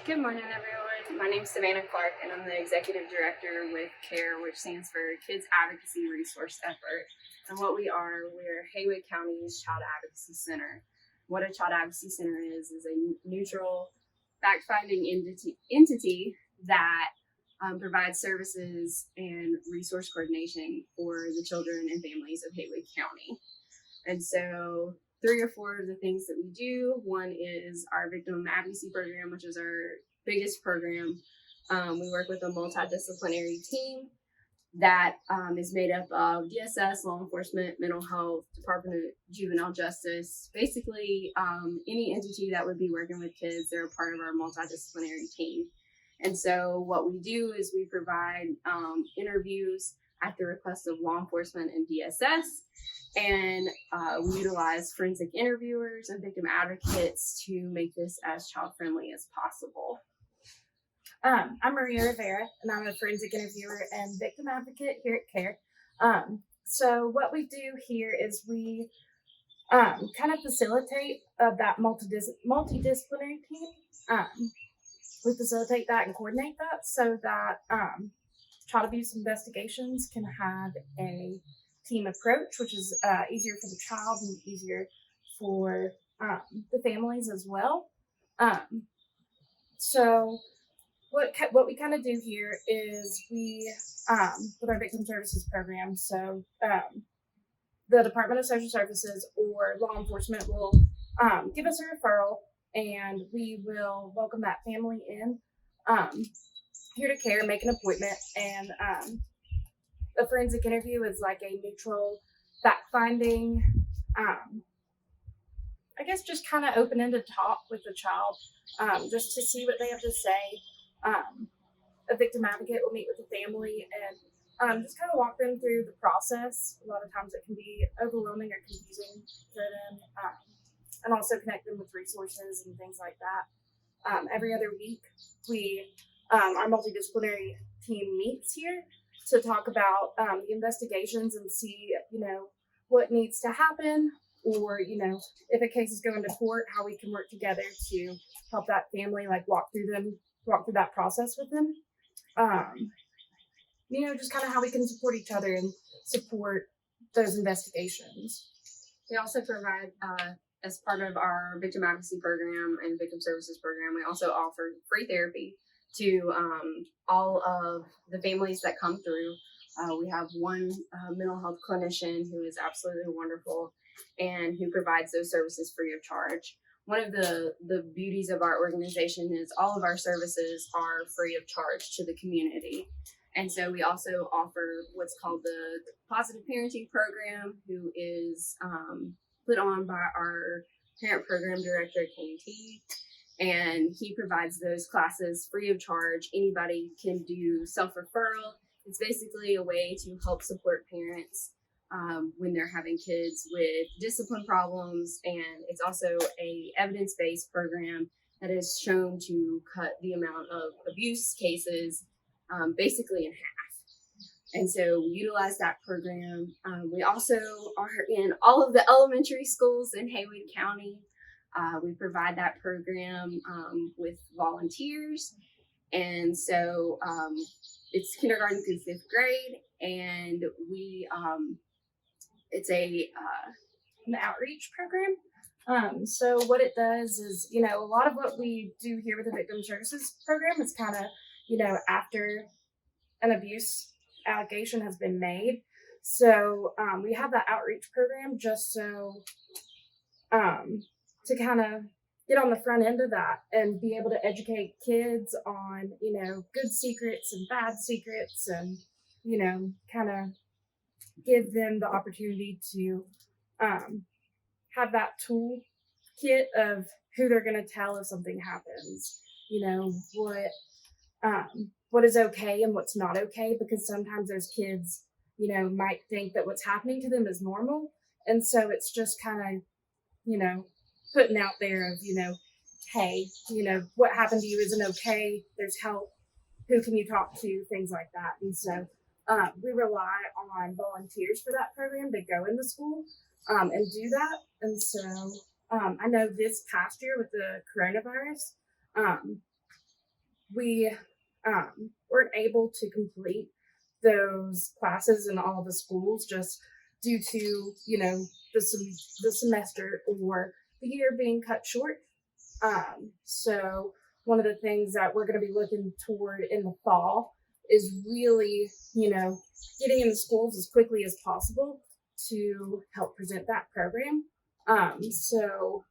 Good morning, everyone. My name is Savannah Clark, and I'm the Executive Director with KARE, which stands for Kids Advocacy Resource Effort. And what we're Haywood County's Child Advocacy Center. What a Child Advocacy Center is a neutral, fact-finding entity that provides services and resource coordination for the children and families of Haywood County. And so 3 or 4 of the things that we do. One is our victim advocacy program, which is our biggest program. We work with a multidisciplinary team that is made up of DSS, law enforcement, mental health, Department of Juvenile Justice, basically any entity that would be working with kids. They're a part of our multidisciplinary team. And so what we do is we provide interviews at the request of law enforcement and DSS. And we utilize forensic interviewers and victim advocates to make this as child-friendly as possible. I'm Maria Rivera, and I'm a forensic interviewer and victim advocate here at KARE. So what we do here is we kind of facilitate that multidisciplinary team. We facilitate that and coordinate that so that child abuse investigations can have a team approach, which is easier for the child and easier for the families as well. So what we kind of do here is we, with our victim services program, so the Department of Social Services or law enforcement will give us a referral, and we will welcome that family in here to KARE, make an appointment, and a forensic interview is like a neutral fact-finding, I guess just kind of open-ended talk with the child, just to see what they have to say. A victim advocate will meet with the family and just kind of walk them through the process. A lot of times it can be overwhelming or confusing for them, and also connect them with resources and things like that. Every other week, our multidisciplinary team meets here to talk about the investigations and see, what needs to happen, or, if a case is going to court, how we can work together to help that family, walk through that process with them. Just kind of how we can support each other and support those investigations. We also provide, as part of our victim advocacy program and victim services program, we also offer free therapy to all of the families that come through. We have one mental health clinician who is absolutely wonderful and who provides those services free of charge. One of the beauties of our organization is all of our services are free of charge to the community. And so we also offer what's called the Positive Parenting Program, who is put on by our parent program director at KT. And he provides those classes free of charge. Anybody can do self-referral. It's basically a way to help support parents when they're having kids with discipline problems. And it's also a evidence-based program that is shown to cut the amount of abuse cases basically in half. And so we utilize that program. We also are in all of the elementary schools in Haywood County. We provide that program with volunteers. And so it's kindergarten through 5th grade. And it's an outreach program. So what it does is, a lot of what we do here with the victim services program is kind of, after an abuse allegation has been made. So we have that outreach program just so to kind of get on the front end of that and be able to educate kids on, good secrets and bad secrets, and, kind of give them the opportunity to have that toolkit of who they're going to tell if something happens, what is okay and what's not okay, because sometimes there's kids, might think that what's happening to them is normal. And so it's just kind of, putting out there of, hey, what happened to you isn't okay. There's help. Who can you talk to? Things like that. And so we rely on volunteers for that program to go into school and do that. And so I know this past year with the coronavirus, we weren't able to complete those classes in all the schools just due to the semester or the year being cut short. So one of the things that we're going to be looking toward in the fall is really, getting in the schools as quickly as possible to help present that program. So,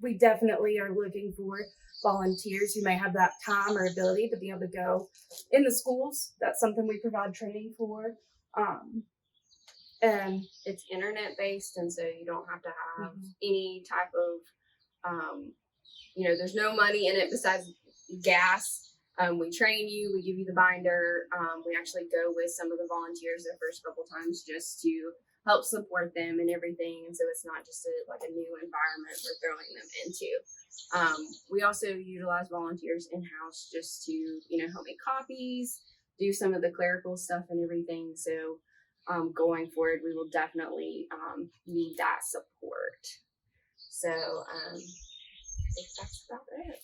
we definitely are looking for volunteers who may have that time or ability to be able to go in the schools. That's something we provide training for. And It's internet based, and so you don't have to have Mhm. any type of, there's no money in it besides gas. We train you, we give you the binder. We actually go with some of the volunteers the first couple times just to help support them and everything. And so it's not just a new environment we're throwing them into. We also utilize volunteers in house just to, help make copies, do some of the clerical stuff and everything. So going forward, we will definitely need that support. So I think that's about it.